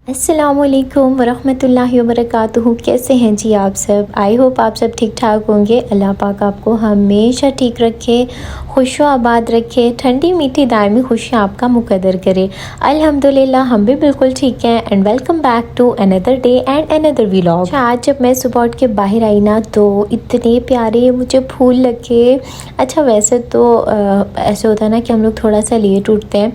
अस्सलामुअलैकुम वरहमतुल्लाहि वबरकातुहू। कैसे हैं जी आप सब? आई होप आप सब ठीक ठाक होंगे। अल्लाह पाक आपको हमेशा ठीक रखे, खुश आबाद रखे, ठंडी मीठी दायमी खुशियाँ आपका मुकद्दर करे। अल्हम्दुलिल्लाह हम भी बिल्कुल ठीक हैं। And welcome back to another day and another vlog. आज जब मैं सुबह उठ के बाहर आई ना तो इतने प्यारे मुझे फूल लगे। अच्छा वैसे तो ऐसे होता है ना कि हम लोग थोड़ा सा लेट उठते हैं,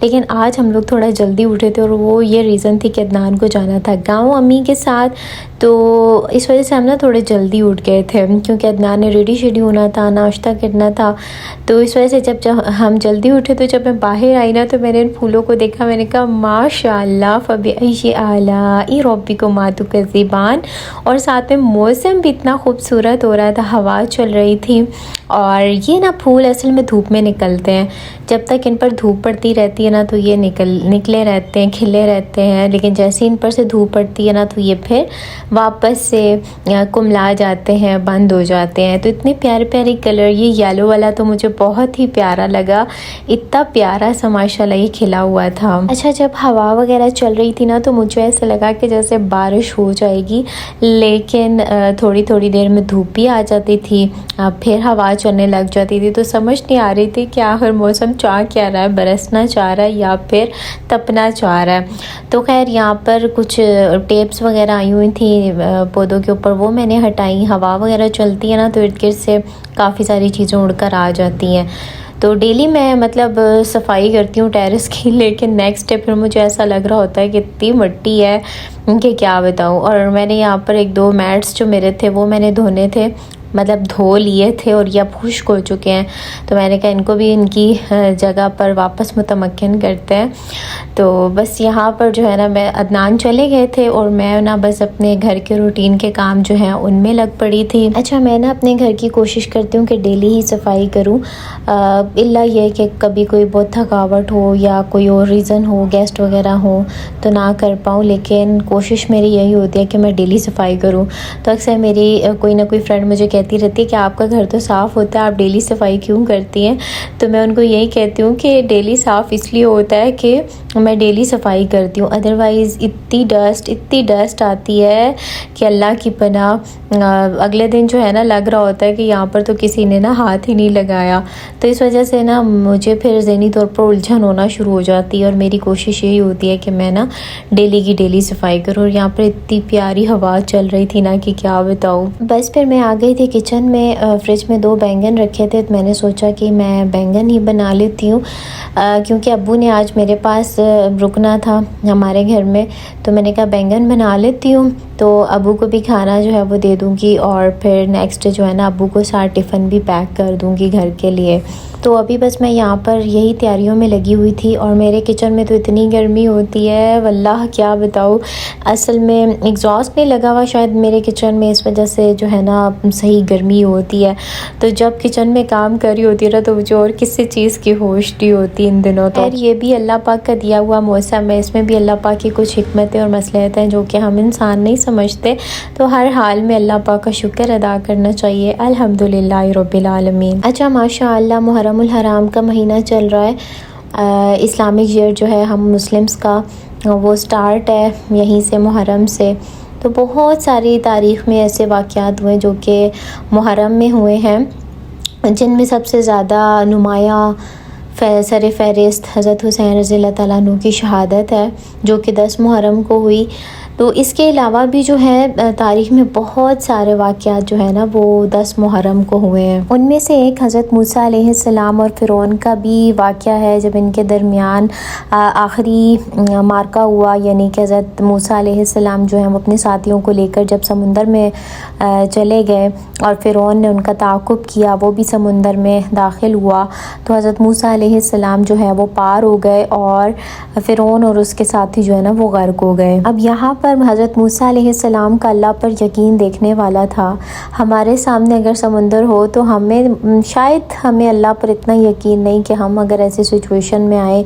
लेकिन आज हम लोग थोड़ा जल्दी उठे थे और वो ये रीज़न थी कि अदनान को जाना था गांव अम्मी के साथ, तो इस वजह से हम ना थोड़े जल्दी उठ गए थे क्योंकि अदनान ने रेडी शेडी होना था, नाश्ता करना था। तो इस वजह से जब हम जल्दी उठे तो जब मैं बाहर आई ना तो मैंने इन फूलों को देखा, मैंने कहा माशाअल्लाह फ़बी आला रब्बी को मातु का ज़िबान। और साथ में मौसम भी इतना खूबसूरत हो रहा था, हवा चल रही थी। और ये ना फूल असल में धूप में निकलते हैं, जब तक इन पर धूप पड़ती रहती है ना तो ये निकले रहते हैं, खिले रहते हैं, लेकिन जैसे इन पर से धूप पड़ती है ना तो ये फिर वापस से कुमला जाते हैं, बंद हो जाते हैं। तो इतने प्यारे प्यारे कलर, ये येलो वाला तो मुझे बहुत ही प्यारा लगा, इतना प्यारा सा माशाल्लाह ये खिला हुआ था। अच्छा जब हवा वगैरह चल रही थी ना तो मुझे ऐसा लगा कि जैसे बारिश हो जाएगी, लेकिन थोड़ी थोड़ी देर में धूप भी आ जाती थी, फिर हवा चलने लग जाती थी। तो समझ नहीं आ रही थी कि आखिर मौसम चाह क्या रहा है, बरसना चाह रहा है या फिर तपना चाह रहा है। तो खैर यहाँ पर कुछ टेप्स वगैरह आई हुई थी पौधों के ऊपर, वो मैंने हटाई। हवा वगैरह चलती है ना तो इर्द गिर्द से काफ़ी सारी चीज़ें उड़कर आ जाती हैं। तो डेली मैं मतलब सफाई करती हूँ टेरेस की, लेकिन नेक्स्ट डे फिर मुझे ऐसा लग रहा होता है कि इतनी मिट्टी है कि क्या बताऊँ। और मैंने यहाँ पर एक दो मैट्स जो मेरे थे वो मैंने धोने थे, मतलब धो लिए थे और ये अब खुश्क हो चुके हैं। तो मैंने कहा इनको भी इनकी जगह पर वापस मुतमक्किन करते हैं। तो बस यहाँ पर जो है ना, मैं अदनान चले गए थे और मैं ना बस अपने घर के रूटीन के काम जो हैं उनमें लग पड़ी थी। अच्छा मैं ना अपने घर की कोशिश करती हूँ कि डेली ही सफाई करूँ, इल्ला ये कि कभी कोई बहुत थकावट हो या कोई और रीज़न हो, गेस्ट वगैरह हो तो ना कर पाऊँ, लेकिन कोशिश मेरी यही होती है कि मैं डेली सफाई करूँ। तो अक्सर मेरी कोई ना कोई फ्रेंड मुझे कहती रहती है कि आपका घर तो साफ़ होता है, आप डेली सफाई क्यों करती हैं? तो मैं उनको यही कहती हूँ कि डेली साफ़ इसलिए होता है कि मैं डेली सफाई करती हूँ, अदरवाइज़ इतनी डस्ट आती है कि अल्लाह की पनाह। अगले दिन जो है ना लग रहा होता है कि यहाँ पर तो किसी ने ना हाथ ही नहीं लगाया। तो इस वजह से ना मुझे फिर ज़हनी तौर पर उलझन होना शुरू हो जाती है और मेरी कोशिश यही होती है कि मैं ना डेली की डेली सफाई करूँ। और यहाँ पर इतनी प्यारी हवा चल रही थी ना कि क्या बताऊँ। बस फिर मैं आ गई थी किचन में, फ्रिज में 2 बैंगन रखे थे, तो मैंने सोचा कि मैं बैंगन ही बना लेती हूँ, क्योंकि अब्बू ने आज मेरे पास रुकना था हमारे घर में। तो मैंने कहा बैंगन बना लेती हूँ, तो अब्बू को भी खाना जो है वो दे दूँगी और फिर नेक्स्ट डे जो है ना अब्बू को साथ टिफ़िन भी पैक कर दूँगी घर के लिए। तो अभी बस मैं यहाँ पर यही तैयारियों में लगी हुई थी और मेरे किचन में तो इतनी गर्मी होती है वल्लाह क्या बताऊँ। असल में एग्जॉस्ट नहीं लगा हुआ शायद मेरे किचन में, इस वजह से जो है ना सही गर्मी होती है। तो जब किचन में काम कर रही होती है ना तो मुझे और किसी चीज़ की होश नहीं होती इन दिनों। तो ये भी अल्लाह पाक का दिया हुआ मौसम है, इसमें भी अल्लाह पाक की कुछ हिकमतें और मसलहतें हैं जो कि हम इंसान नहीं समझते। तो हर हाल में अल्लाह पाक का शुक्र अदा करना चाहिए, अल्हम्दुलिल्लाह रब्बिल आलमीन। अच्छा माशाअल्लाह मुहर्रमुल हराम का महीना चल रहा है, इस्लामिक ईयर जो है हम मुस्लिम्स का वो स्टार्ट है यहीं से, मुहर्रम से। तो बहुत सारी तारीख़ में ऐसे वाक़यात हुए जो कि मुहर्रम में हुए हैं, जिनमें सबसे ज़्यादा नुमाया सर फ़हरिस्त हज़रत हुसैन रज़ी अल्लाह तआला अन्हु की शहादत है, जो कि 10 मुहर्रम को हुई। तो इसके अलावा भी जो है तारीख़ में बहुत सारे वाक़यात जो है ना वो 10 मुहर्रम को हुए हैं। उनमें से एक हज़रत मूसा अलैहिस्सलाम और फ़िरौन का भी वाक़या है, जब इनके दरमियान आखिरी मार्का हुआ, यानी कि हज़रत मूसा अलैहिस्सलाम जो है वो अपने साथियों को लेकर जब समुंदर में चले गए और फ़िरौन ने उनका ताक़ुब किया, वो भी समुंदर में दाखिल हुआ। तो हज़रत मूसा अलैहिस्सलाम जो है वो पार हो गए और फ़िरौन और उसके साथी जो है ना वो गर्क हो गए। अब यहाँ पर हज़रत मूसा अलैहिस्सलाम का अल्लाह पर यकीन देखने वाला था। हमारे सामने अगर समुंदर हो तो शायद हमें अल्लाह पर इतना यकीन नहीं कि हम अगर ऐसी सिचुएशन में आए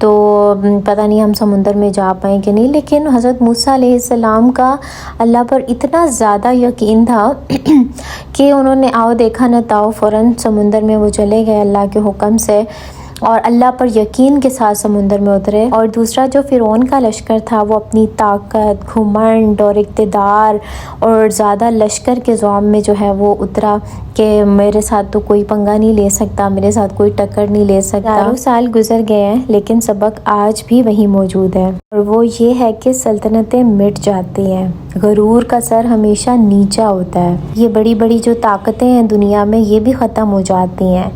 तो पता नहीं हम समुंदर में जा पाएँ कि नहीं, लेकिन हज़रत मूसा अलैहिस्सलाम का अल्लाह पर इतना ज़्यादा यकीन था कि उन्होंने आओ देखा न ताओ फ़ौरन समुंदर में वो चले गए अल्लाह के हुक्म से। और अल्लाह पर यकीन के साथ समुंदर में उतरे। और दूसरा जो फ़िरौन का लश्कर था वो अपनी ताकत, घुमंड और इक़्तिदार और ज़्यादा लश्कर के ज़ौम में जो है वो उतरा कि मेरे साथ तो कोई पंगा नहीं ले सकता, मेरे साथ कोई टक्कर नहीं ले सकता। हज़ारों साल गुजर गए हैं लेकिन सबक आज भी वही मौजूद है, और वो ये है कि सल्तनतें मिट जाती हैं, गरूर का सर हमेशा नीचा होता है। ये बड़ी बड़ी जो ताकतें हैं दुनिया में ये भी ख़त्म हो जाती हैं,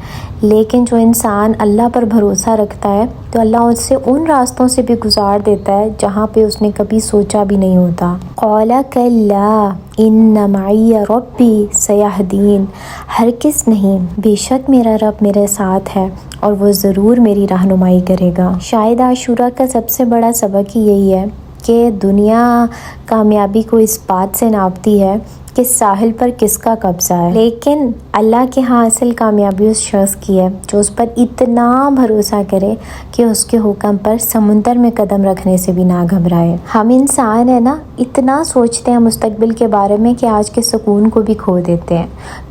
लेकिन जो इंसान अल्लाह पर भरोसा रखता है तो अल्लाह उससे उन रास्तों से भी गुजार देता है जहाँ पे उसने कभी सोचा भी नहीं होता। क़ौला कल्ला इन्ना मइया रब्बी सयहदीन, हरगिज़ नहीं, बेशक मेरा रब मेरे साथ है और वो ज़रूर मेरी रहनुमाई करेगा। शायद आशूरा का सबसे बड़ा सबक ही यही है कि दुनिया कामयाबी को इस बात से नापती है कि साहिल पर किसका कब्ज़ा है, लेकिन अल्लाह के यहाँ असल कामयाबी उस शख्स की है जो उस पर इतना भरोसा करे कि उसके हुक्म पर समुंदर में कदम रखने से भी ना घबराए। हम इंसान है ना, इतना सोचते हैं मुस्तकबिल के बारे में कि आज के सुकून को भी खो देते हैं।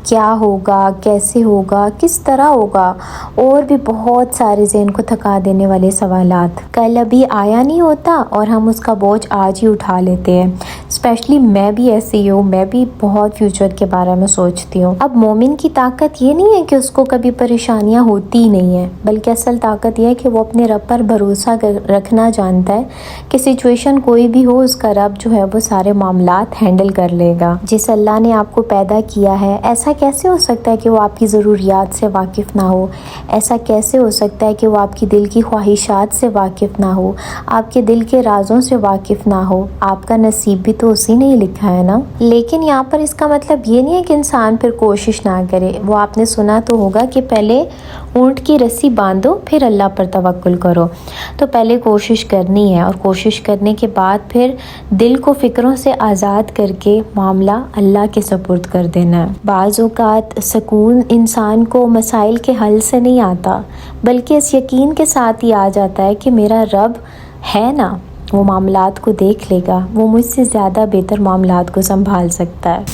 क्या होगा, कैसे होगा, किस तरह होगा, और भी बहुत सारे ज़हन को थका देने वाले सवालात। कल अभी आया नहीं होता और हम उसका बोझ आज ही उठा लेते हैं। स्पेशली मैं भी ऐसी हूँ, मैं भी बहुत फ्यूचर के बारे में सोचती हूँ। अब मोमिन की ताकत ये नहीं है कि उसको कभी परेशानियाँ होती ही नहीं है, बल्कि असल ताकत यह है कि वो अपने रब पर भरोसा रखना जानता है कि सिचुएशन कोई भी हो उसका रब जो है वो सारे मामलात हैंडल कर लेगा। जिस अल्लाह ने आपको पैदा किया है, ऐसा कैसे हो सकता है कि वो आपकी ज़रूरियात से वाकिफ़ ना हो? ऐसा कैसे हो सकता है कि वो आपकी दिल की ख्वाहिशात से वाकिफ़ ना हो, आपके दिल के राज़ों से वाकिफ़ ना हो? आपका नसीब भी तो उसी ने ही लिखा है ना। लेकिन यहाँ पर इसका मतलब ये नहीं है कि इंसान फिर कोशिश ना करे। वो आपने सुना तो होगा कि पहले ऊँट की रस्सी बांधो फिर अल्लाह पर तवक्कुल करो। तो पहले कोशिश करनी है और कोशिश करने के बाद फिर दिल को फ़िक्रों से आज़ाद करके मामला अल्लाह के सपुर्द कर देना है। बाज़ औक़ात सुकून इंसान को मसाइल के हल से नहीं आता, बल्कि इस यकीन के साथ ही आ जाता है कि मेरा रब है ना, वो मामलात को देख लेगा, वो मुझसे ज़्यादा बेहतर मामलात को संभाल सकता है।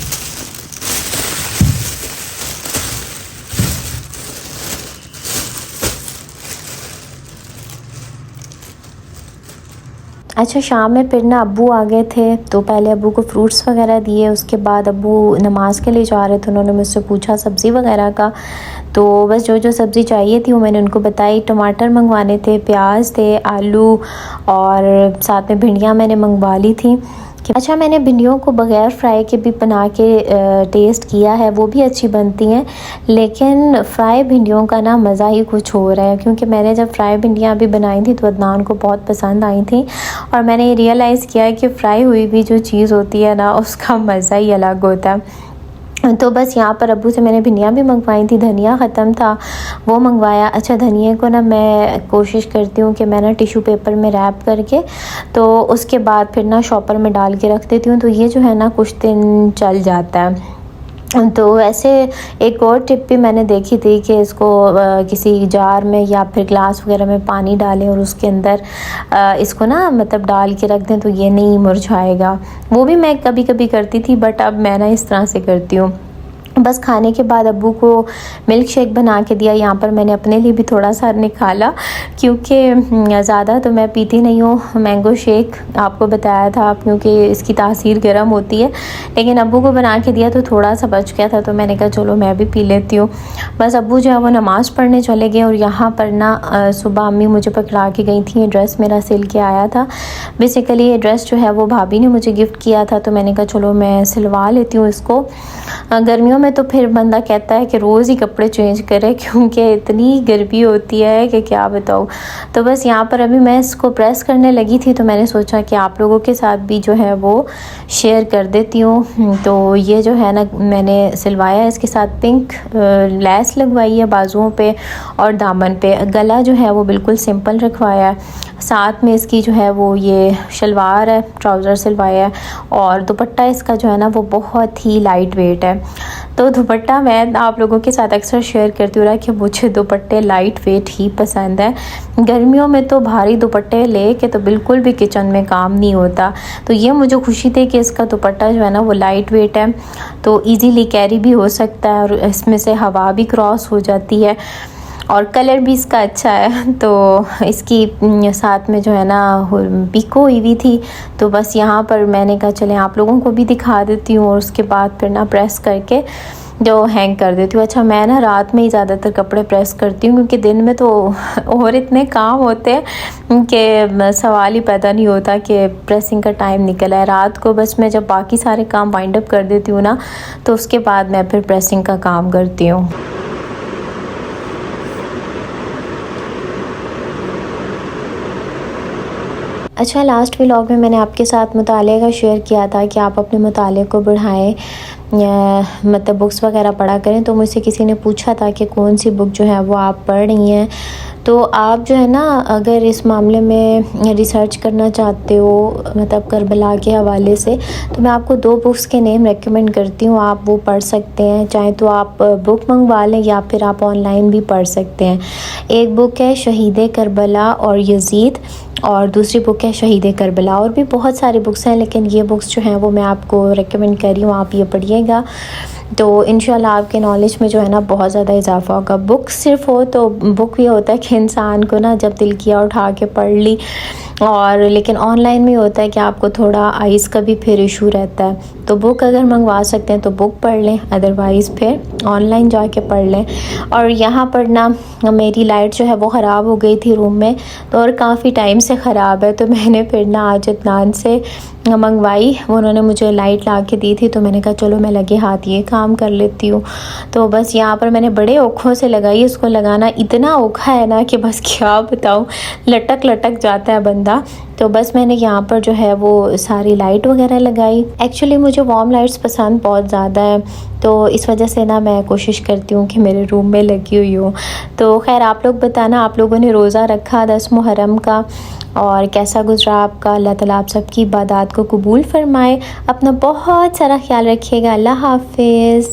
अच्छा, शाम में फिर ना अब्बू आ गए थे, तो पहले अब्बू को फ्रूट्स वगैरह दिए, उसके बाद अब्बू नमाज़ के लिए जा रहे थे। उन्होंने मुझसे पूछा सब्ज़ी वगैरह का, तो बस जो जो सब्ज़ी चाहिए थी वो मैंने उनको बताई। टमाटर मंगवाने थे, प्याज थे, आलू और साथ में भिंडियाँ मैंने मंगवा ली थी। अच्छा, मैंने भिंडियों को बग़ैर फ्राई के भी बना के टेस्ट किया है, वो भी अच्छी बनती हैं, लेकिन फ़्राई भिंडियों का ना मज़ा ही कुछ हो रहा है, क्योंकि मैंने जब फ़्राई भिंडियाँ भी बनाई थी तो अदनान को बहुत पसंद आई थी, और मैंने ये रियलाइज़ किया है कि फ़्राई हुई भी जो चीज़ होती है ना उसका मज़ा ही अलग होता है। तो बस यहाँ पर अब्बू से मैंने भिंडियाँ भी मंगवाई थी, धनिया ख़त्म था वो मंगवाया। अच्छा, धनिया को ना मैं कोशिश करती हूँ कि मैं ना टिशू पेपर में रैप करके तो उसके बाद फिर ना शॉपर में डाल के रख देती हूँ, तो ये जो है ना कुछ दिन चल जाता है। तो वैसे एक और टिप भी मैंने देखी थी कि इसको किसी जार में या फिर ग्लास वगैरह में पानी डालें और उसके अंदर इसको ना मतलब डाल के रख दें तो ये नहीं मुरझाएगा। वो भी मैं कभी कभी करती थी, बट अब मैं ना इस तरह से करती हूँ। बस खाने के बाद अब्बू को मिल्क शेक बना के दिया। यहाँ पर मैंने अपने लिए भी थोड़ा सा निकाला, क्योंकि ज़्यादा तो मैं पीती नहीं हूँ मैंगो शेक, आपको बताया था, क्योंकि इसकी तासीर गर्म होती है। लेकिन अब्बू को बना के दिया तो थोड़ा सा बच गया था, तो मैंने कहा चलो मैं भी पी लेती हूँ। बस अब्बू जो है वो नमाज़ पढ़ने चले गए, और यहाँ पर ना सुबह अम्मी मुझे पकड़ा के गई थी। ये ड्रेस मेरा सिल के आया था। बेसिकली ये ड्रेस जो है वो भाभी ने मुझे गिफ्ट किया था, तो मैंने कहा चलो मैं सिलवा लेती हूँ इसको। गर्मियों में तो फिर बंदा कहता है कि रोज़ ही कपड़े चेंज करे, क्योंकि इतनी गर्मी होती है कि क्या बताऊँ। तो बस यहाँ पर अभी मैं इसको प्रेस करने लगी थी, तो मैंने सोचा कि आप लोगों के साथ भी जो है वो शेयर कर देती हूँ। तो ये जो है ना मैंने सिलवाया, इसके साथ पिंक लेस लगवाई है बाजुओं पे और दामन पे। गला जो है वो बिल्कुल सिंपल रखवाया है, साथ में इसकी जो है वो ये शलवार है, ट्राउज़र सिलवाया है, और दुपट्टा इसका जो है ना वो बहुत ही लाइट वेट है। तो दुपट्टा मैं आप लोगों के साथ अक्सर शेयर करती हूँ कि मुझे दुपट्टे लाइट वेट ही पसंद है। गर्मियों में तो भारी दुपट्टे ले के तो बिल्कुल भी किचन में काम नहीं होता। तो ये मुझे खुशी थी कि इसका दुपट्टा जो है ना वो लाइट वेट है, तो इजीली कैरी भी हो सकता है और इसमें से हवा भी क्रॉस हो जाती है। और कलर भी इसका अच्छा है। तो इसकी साथ में जो है ना पिको हुई भी थी, तो बस यहाँ पर मैंने कहा चलें आप लोगों को भी दिखा देती हूँ, और उसके बाद फिर ना प्रेस करके जो हैंग कर देती हूँ। अच्छा, मैं ना रात में ही ज़्यादातर कपड़े प्रेस करती हूँ, क्योंकि दिन में तो और इतने काम होते हैं कि सवाल ही पैदा नहीं होता कि प्रेसिंग का टाइम निकला है। रात को बस मैं जब बाकी सारे काम वाइंड अप कर देती हूँ ना, तो उसके बाद मैं फिर प्रेसिंग का काम करती हूँ। अच्छा, लास्ट व्लॉग में मैंने आपके साथ मुताले का शेयर किया था कि आप अपने मुताले को बढ़ाएं, मतलब बुक्स वगैरह पढ़ा करें। तो मुझसे किसी ने पूछा था कि कौन सी बुक जो है वो आप पढ़ रही हैं। तो आप जो है ना, अगर इस मामले में रिसर्च करना चाहते हो, मतलब करबला के हवाले से, तो मैं आपको 2 बुक्स के नेम रेकमेंड करती हूँ, आप वो पढ़ सकते हैं। चाहे तो आप बुक मंगवा लें या फिर आप ऑनलाइन भी पढ़ सकते हैं। एक बुक है शहीद करबला और यजीद, और दूसरी बुक है शहीद करबला। और भी बहुत सारी बुक्स हैं, लेकिन ये बुक्स जो हैं वो मैं आपको रेकमेंड कर रही हूँ, आप ये पढ़िएगा। तो इंशाल्लाह आपके नॉलेज में जो है ना बहुत ज़्यादा इजाफ़ा होगा। बुक सिर्फ हो तो बुक ये होता है कि इंसान को ना जब दिल किया उठा के पढ़ ली, और लेकिन ऑनलाइन में होता है कि आपको थोड़ा आइज़ का भी फिर इशू रहता है। तो बुक अगर मंगवा सकते हैं तो बुक पढ़ लें, अदरवाइज़ फिर ऑनलाइन जाके पढ़ लें। और यहाँ पर ना मेरी लाइट जो है वो ख़राब हो गई थी रूम में, तो और काफ़ी टाइम से ख़राब है, तो मैंने फिर ना आज अदनान से मंगवाई। उन्होंने मुझे लाइट ला के दी थी, तो मैंने कहा चलो मैं लगे हाथ ये काम कर लेती हूँ। तो बस यहाँ पर मैंने बड़े औखों से लगाई। इसको लगाना इतना औखा है ना कि बस क्या बताऊँ, लटक लटक जाता है बंदा। तो बस मैंने यहाँ पर जो है वो सारी लाइट वगैरह लगाई। एक्चुअली मुझे वार्म लाइट्स पसंद बहुत ज़्यादा है, तो इस वजह से ना मैं कोशिश करती हूँ कि मेरे रूम में लगी हुई हो। तो खैर आप लोग बताना, आप लोगों ने रोज़ा रखा 10 मुहर्रम का, और कैसा गुजरा आपका। अल्लाह ताला आप सबकी इबादत को कबूल फ़रमाए। अपना बहुत सारा ख्याल रखिएगा। अल्लाह हाफ़िज़।